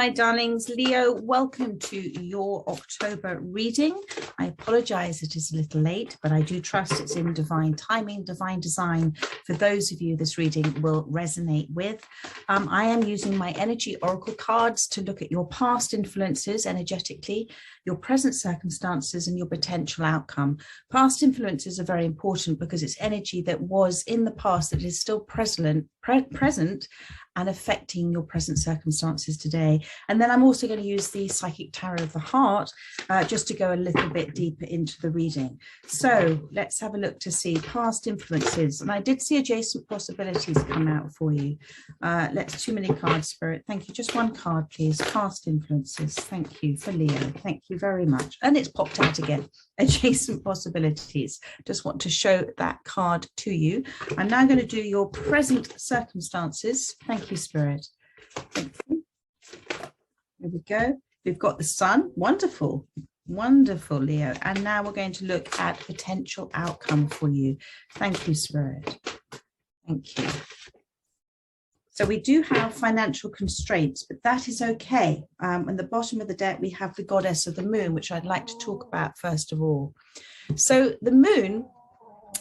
my darlings. Leo, welcome to your October reading. I apologize it is a little late, but I do trust it's in divine timing, divine design. For those of you this reading will resonate with. I am using my energy oracle cards to look at your past influences energetically, your present circumstances, and your potential outcome. Past influences are very important because it's energy that was in the past that is still present and affecting your present circumstances today. And then I'm also going to use the Psychic Tarot of the Heart just to go a little bit deeper into the reading. So let's have a look to see past influences. And I did see adjacent possibilities come out for you. Let's too many cards, Spirit. Thank you. Just one card, please. Past influences. Thank you for Leo. Thank you very much. And it's popped out again. Adjacent possibilities. Just want to show that card to you. I'm now going to do your present circumstances. Thank you, Spirit. Thank you. There we go. We've got the sun. Wonderful. Wonderful, Leo. And now we're going to look at potential outcome for you. Thank you, Spirit. Thank you. So we do have financial constraints, but that is okay. At the bottom of the deck, we have the goddess of the moon, which I'd like to talk about first of all. So the moon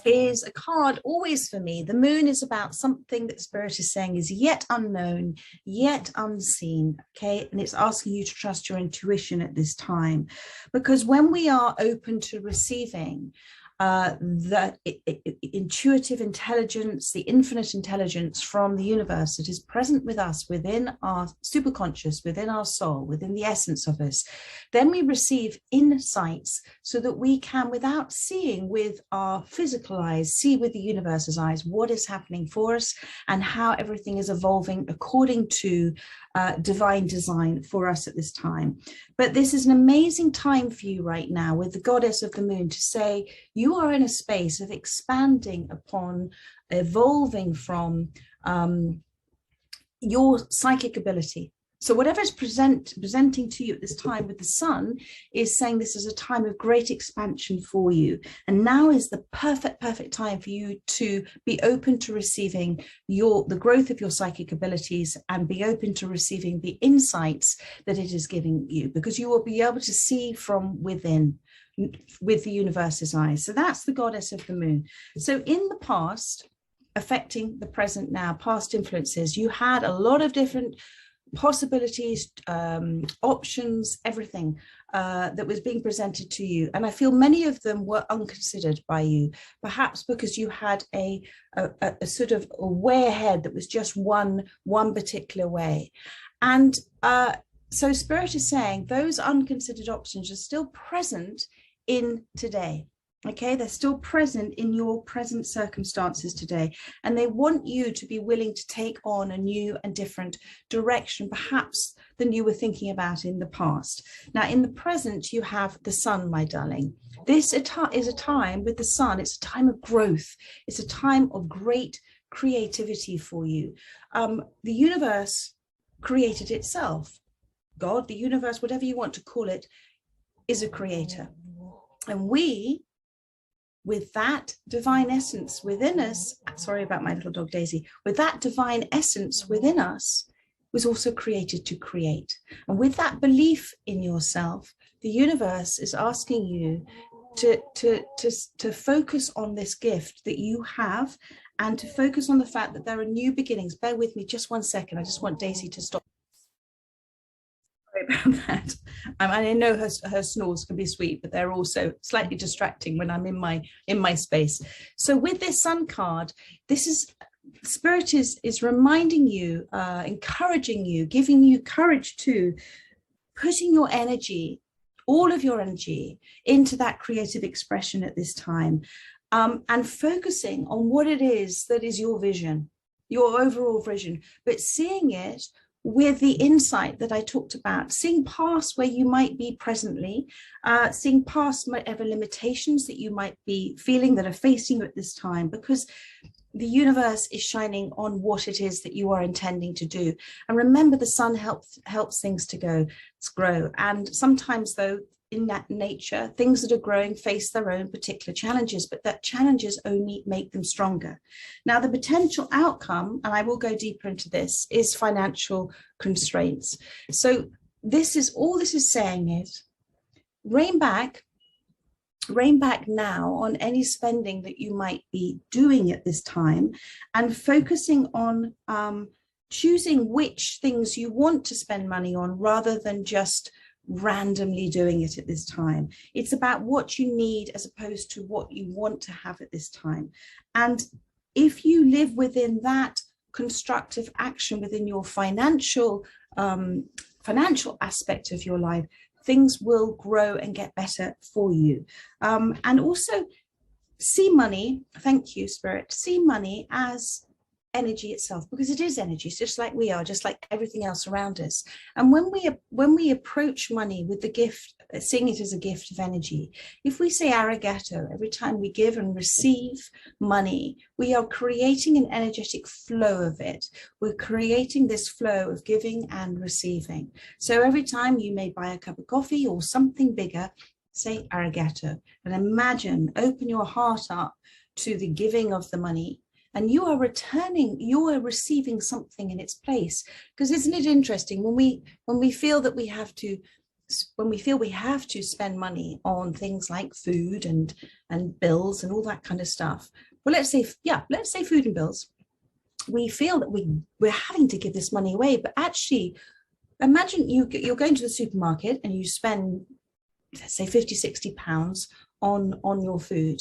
is a card always for me. The moon is about something that Spirit is saying is yet unknown, yet unseen, okay? And it's asking you to trust your intuition at this time. Because when we are open to receiving the intuitive intelligence, the infinite intelligence from the universe that is present with us within our superconscious, within our soul, within the essence of us, then we receive insights so that we can, without seeing with our physical eyes, see with the universe's eyes what is happening for us and how everything is evolving according to divine design for us at this time. But this is an amazing time for you right now with the goddess of the moon to say you are in a space of expanding upon, evolving from your psychic ability. So whatever is presenting to you at this time with the sun is saying this is a time of great expansion for you. And now is the perfect time for you to be open to receiving the growth of your psychic abilities and be open to receiving the insights that it is giving you, because you will be able to see from within with the universe's eyes. So that's the goddess of the moon. So in the past, affecting the present now, past influences, you had a lot of different possibilities, options, everything that was being presented to you. And I feel many of them were unconsidered by you, perhaps because you had a sort of a way ahead that was just one particular way. And so Spirit is saying those unconsidered options are still present in today. Okay, they're still present in your present circumstances today, and they want you to be willing to take on a new and different direction, perhaps than you were thinking about in the past. Now, in the present, you have the sun, my darling. This is a time with the sun. It's a time of growth. It's a time of great creativity for you. The universe created itself. God, the universe, whatever you want to call it, is a creator. And we, with that divine essence within us, sorry about my little dog Daisy, with that divine essence within us, was also created to create. And with that belief in yourself, the universe is asking you to focus on this gift that you have and to focus on the fact that there are new beginnings. Bear with me just 1 second. I just want Daisy to stop. About that. I know her snores can be sweet, but they're also slightly distracting when I'm in my space. So with this sun card, this is Spirit is reminding you, encouraging you, giving you courage to putting your energy, all of your energy, into that creative expression at this time, and focusing on what it is that is your vision, your overall vision, but seeing it with the insight that I talked about, seeing past where you might be presently, seeing past whatever limitations that you might be feeling that are facing you at this time, because the universe is shining on what it is that you are intending to do. And remember, the sun helps things to grow. And sometimes, though, in that nature. Things that are growing face their own particular challenges, but that challenges only make them stronger. Now, the potential outcome, and I will go deeper into this, is financial constraints. So this is all this is saying is rein back now on any spending that you might be doing at this time, and focusing on choosing which things you want to spend money on rather than just randomly doing it at this time. It's about what you need as opposed to what you want to have at this time. And if you live within that constructive action within your financial aspect of your life, things will grow and get better for you. And also see money, thank you, Spirit, see money as energy itself, because it is energy. It's just like we are, just like everything else around us. And when we approach money with the gift, seeing it as a gift of energy, if we say arigato every time we give and receive money, we are creating an energetic flow of it. We're creating this flow of giving and receiving. So every time you may buy a cup of coffee or something bigger, say arigato, and imagine, open your heart up to the giving of the money. And you are receiving something in its place. Because isn't it interesting when we feel that we have to spend money on things like food and bills and all that kind of stuff. Well, let's say food and bills. We feel that we're having to give this money away, but actually, imagine you're going to the supermarket and you spend, let's say, 50, 60 pounds on your food.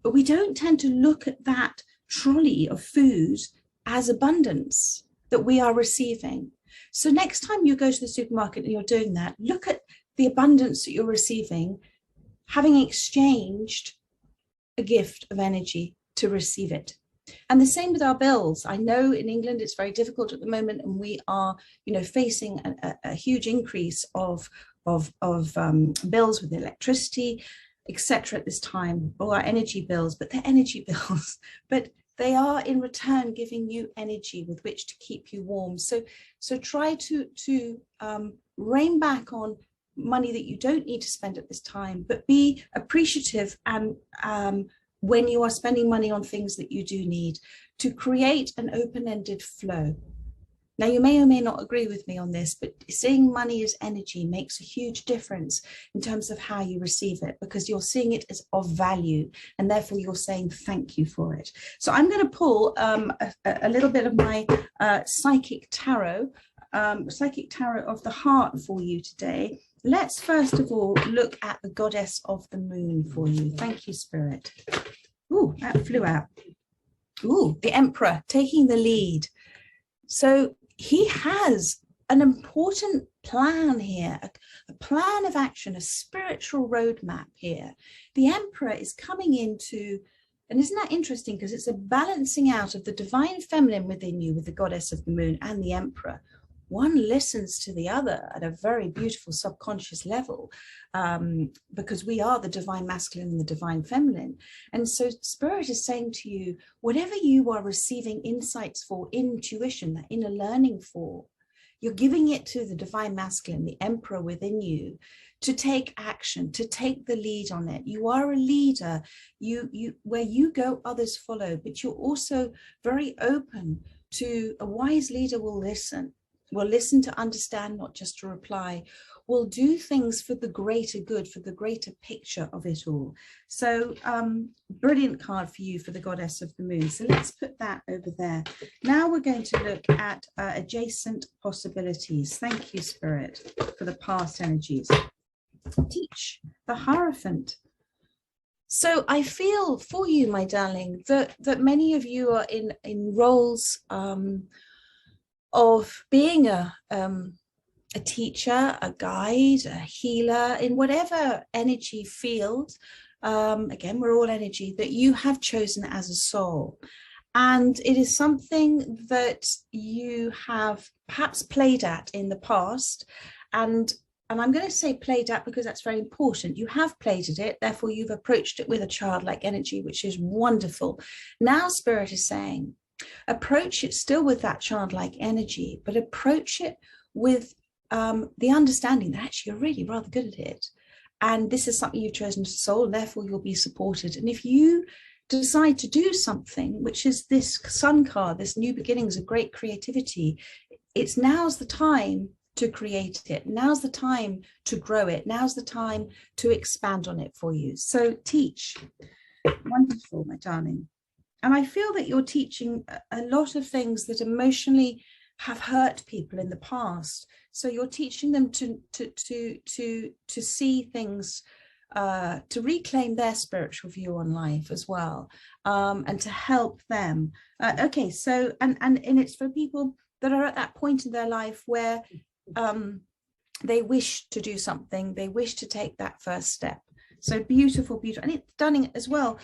But we don't tend to look at that trolley of food as abundance that we are receiving. So next time you go to the supermarket and you're doing that, look at the abundance that you're receiving, having exchanged a gift of energy to receive it. And the same with our bills. I know in England it's very difficult at the moment, and we are, facing a huge increase of bills with electricity, etc. at this time, or our energy bills, but they're energy bills, but they are in return giving you energy with which to keep you warm. So try to rein back on money that you don't need to spend at this time, but be appreciative and when you are spending money on things that you do need, to create an open-ended flow. Now, you may or may not agree with me on this, but seeing money as energy makes a huge difference in terms of how you receive it, because you're seeing it as of value, and therefore you're saying thank you for it. So I'm going to pull a little bit of my psychic tarot of the heart for you today. Let's first of all look at the goddess of the moon for you. Thank you, Spirit. Ooh, that flew out. Ooh, the Emperor taking the lead. So he has an important plan here, a plan of action, a spiritual roadmap here. The Emperor is coming into, and isn't that interesting, because it's a balancing out of the divine feminine within you with the goddess of the moon and the Emperor. One listens to the other at a very beautiful subconscious level, because we are the divine masculine and the divine feminine. And so Spirit is saying to you, whatever you are receiving insights for, intuition, that inner learning for, you're giving it to the divine masculine, the Emperor within you, to take action, to take the lead on it. You are a leader. Where you go, others follow, but you're also very open to, a wise leader will listen to understand, not just to reply, will do things for the greater good, for the greater picture of it all. So brilliant card for you for the goddess of the moon. So let's put that over there. Now we're going to look at adjacent possibilities. Thank you, Spirit, for the past energies. Teach the Hierophant. So I feel for you, my darling, that many of you are in roles of being a teacher, a guide, a healer, in whatever energy field, again, we're all energy, that you have chosen as a soul. And it is something that you have perhaps played at in the past. And I'm going to say played at because that's very important. You have played at it, therefore you've approached it with a childlike energy, which is wonderful. Now Spirit is saying, approach it still with that childlike energy, but approach it with the understanding that actually you're really rather good at it. And this is something you've chosen to soul, and therefore you'll be supported. And if you decide to do something, which is this sun card, this new beginnings of great creativity, it's now's the time to create it. Now's the time to grow it. Now's the time to expand on it for you. So teach. Wonderful, my darling. And I feel that you're teaching a lot of things that emotionally have hurt people in the past. So you're teaching them to see things, to reclaim their spiritual view on life as well, and to help them. Okay, so and it's for people that are at that point in their life where they wish to do something, they wish to take that first step. So beautiful, beautiful. And it's stunning as well.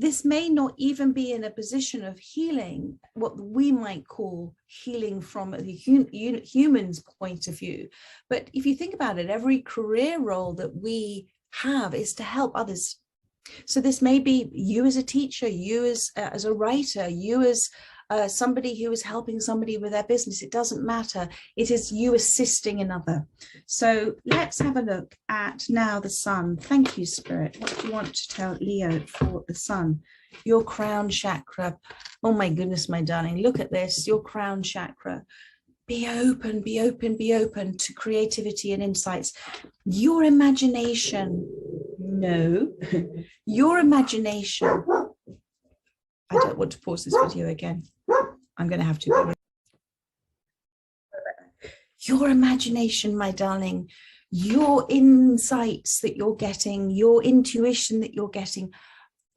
This may not even be in a position of healing, what we might call healing from the human's point of view. But if you think about it, every career role that we have is to help others. So this may be you as a teacher, you as a writer, you as somebody who is helping somebody with their business. It doesn't matter. It is you assisting another. So let's have a look at now the sun. Thank you, Spirit. What do you want to tell Leo for the sun? Your crown chakra. Oh my goodness, my darling. Look at this. Your crown chakra. Be open, be open, be open to creativity and insights. Your imagination. No. Your imagination. I don't want to pause this video again. I'm going to have to. Your imagination, my darling, your insights that you're getting, your intuition that you're getting,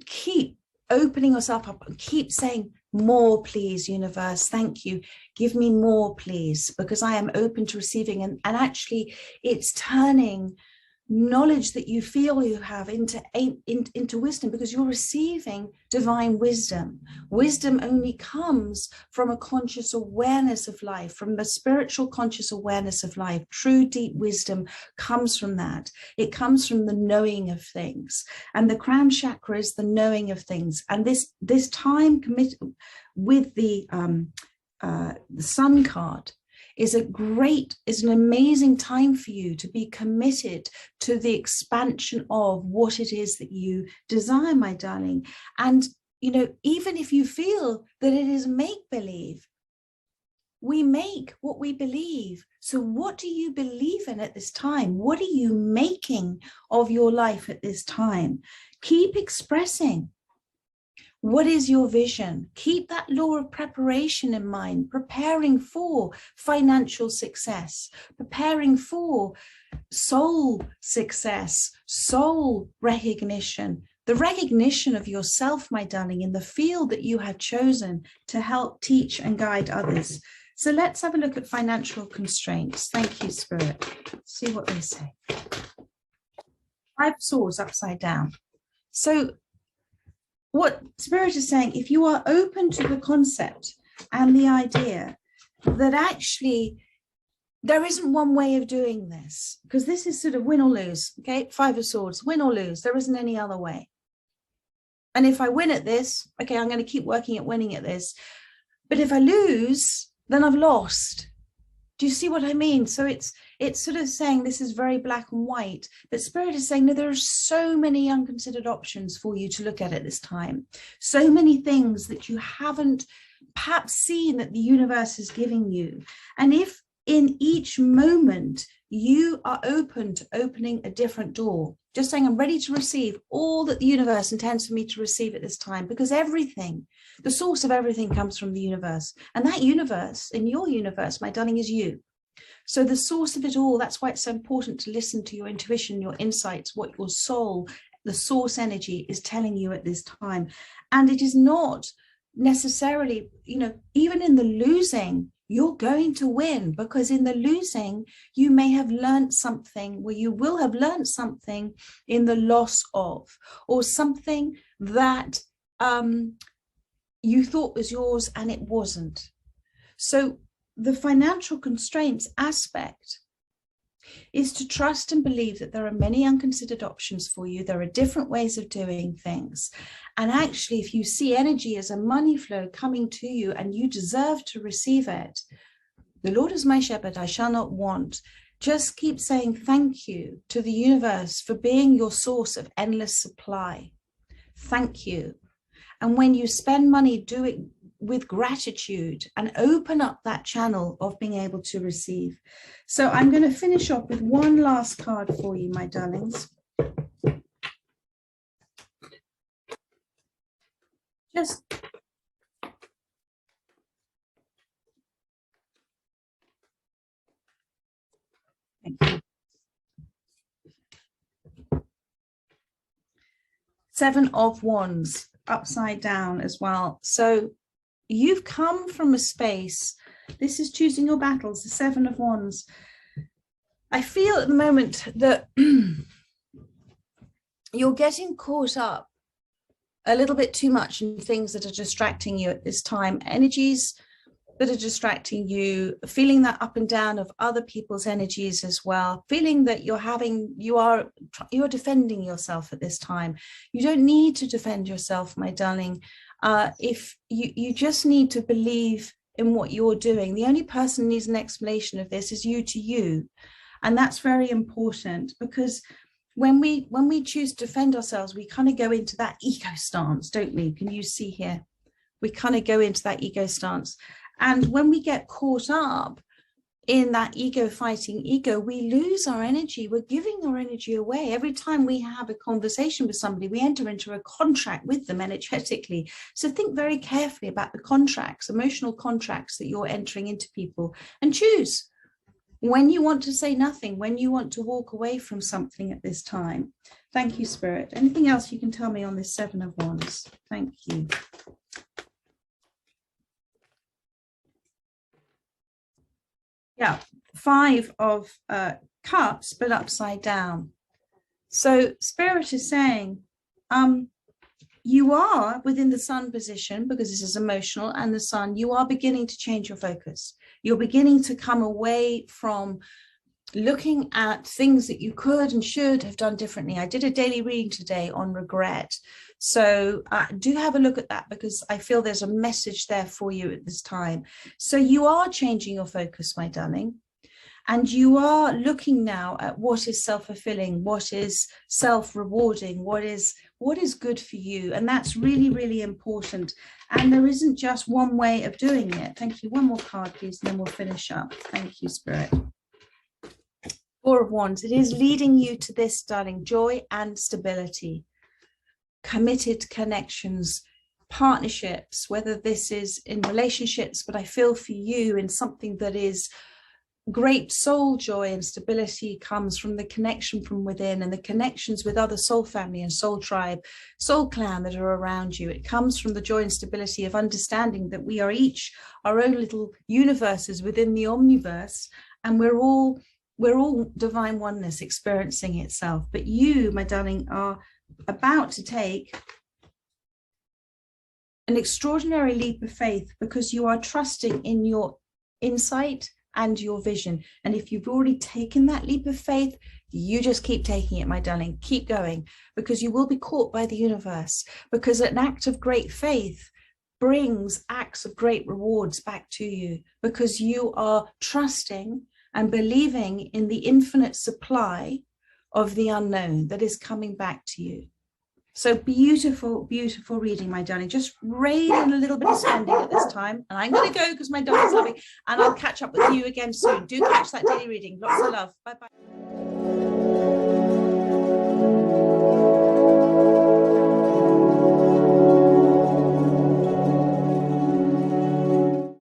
keep opening yourself up and keep saying, more, please, universe. Thank you. Give me more, please, because I am open to receiving. And actually, it's turning knowledge that you feel you have into wisdom, because you're receiving divine wisdom. Wisdom only comes from a conscious awareness of life, from the spiritual conscious awareness of life. True deep wisdom comes from that. It comes from the knowing of things, and the crown chakra is the knowing of things. And this time committed with the sun card is an amazing time for you to be committed to the expansion of what it is that you desire, my darling. And, you know, even if you feel that it is make-believe, we make what we believe. So what do you believe in at this time? What are you making of your life at this time? Keep expressing. What is your vision? Keep that law of preparation in mind, preparing for financial success, preparing for soul success, soul recognition, the recognition of yourself, my darling, in the field that you have chosen to help teach and guide others. So let's have a look at financial constraints. Thank you, Spirit. See what they say. 5 swords upside down. So what Spirit is saying, if you are open to the concept and the idea that actually there isn't one way of doing this, because this is sort of win or lose, okay? 5 of swords, win or lose. There isn't any other way. And if I win at this, okay, I'm going to keep working at winning at this. But if I lose, then I've lost. Do you see what I mean? So it's sort of saying this is very black and white, but Spirit is saying, no, there are so many unconsidered options for you to look at this time. So many things that you haven't perhaps seen that the universe is giving you. And if in each moment you are open to opening a different door, just saying, I'm ready to receive all that the universe intends for me to receive at this time, because everything, the source of everything comes from the universe. And that universe, in your universe, my darling, is you. So the source of it all, that's why it's so important to listen to your intuition, your insights, what your soul, the source energy is telling you at this time. And it is not necessarily, you know, even in the losing, you're going to win, because in the losing, you may have learned something, where you will have learned something in the loss of, or something that you thought was yours and it wasn't. So the financial constraints aspect is to trust and believe that there are many unconsidered options for you. There are different ways of doing things. And actually, if you see energy as a money flow coming to you and you deserve to receive it, the Lord is my shepherd, I shall not want. just keep saying thank you to the universe for being your source of endless supply. Thank you. And when you spend money, do it with gratitude and open up that channel of being able to receive. So I'm going to finish off with one last card for you, my darlings. Just thank you. 7 of Wands upside down as well. So you've come from a space, this is choosing your battles, the 7 of Wands. I feel at the moment that you're getting caught up a little bit too much in things that are distracting you at this time, energies that are distracting you, feeling that up and down of other people's energies as well, feeling that you're defending yourself at this time. You don't need to defend yourself, my darling. If you just need to believe in what you're doing. The only person who needs an explanation of this is you to you. And that's very important, because when we choose to defend ourselves, we kind of go into that ego stance, don't we? Can you see here? We kind of go into that ego stance. And when we get caught up in that ego fighting ego, we lose our energy. We're giving our energy away. Every time we have a conversation with somebody, we enter into a contract with them energetically. So think very carefully about the contracts, emotional contracts that you're entering into people, and choose when you want to say nothing, when you want to walk away from something at this time. Thank you, Spirit. Anything else you can tell me on this 7 of Wands? Thank you. Yeah, 5 of Cups, but upside down. So Spirit is saying, you are within the Sun position, because this is emotional, and the Sun, you are beginning to change your focus. You're beginning to come away from looking at things that you could and should have done differently. I did a daily reading today on regret. So do have a look at that, because I feel there's a message there for you at this time. So you are changing your focus, my darling. And you are looking now at what is self-fulfilling, what is self-rewarding, what is good for you. And that's really, really important. And there isn't just one way of doing it. Thank you. One more card, please, and then we'll finish up. Thank you, Spirit. 4 of Wands. It is leading you to this, darling, joy and stability, committed connections, partnerships, whether this is in relationships, but I feel for you in something that is great soul joy and stability comes from the connection from within and the connections with other soul family and soul tribe, soul clan that are around you. It comes from the joy and stability of understanding that we are each our own little universes within the omniverse, and we're all divine oneness experiencing itself. But you, my darling, are about to take an extraordinary leap of faith, because you are trusting in your insight and your vision. And if you've already taken that leap of faith, you just keep taking it, my darling. Keep going, because you will be caught by the universe, because an act of great faith brings acts of great rewards back to you, because you are trusting and believing in the infinite supply of the unknown that is coming back to you. So beautiful, beautiful reading, my darling. Just rein in a little bit of spending at this time. And I'm going to go because my dog is loving. And I'll catch up with you again soon. Do catch that daily reading. Lots of love. Bye-bye.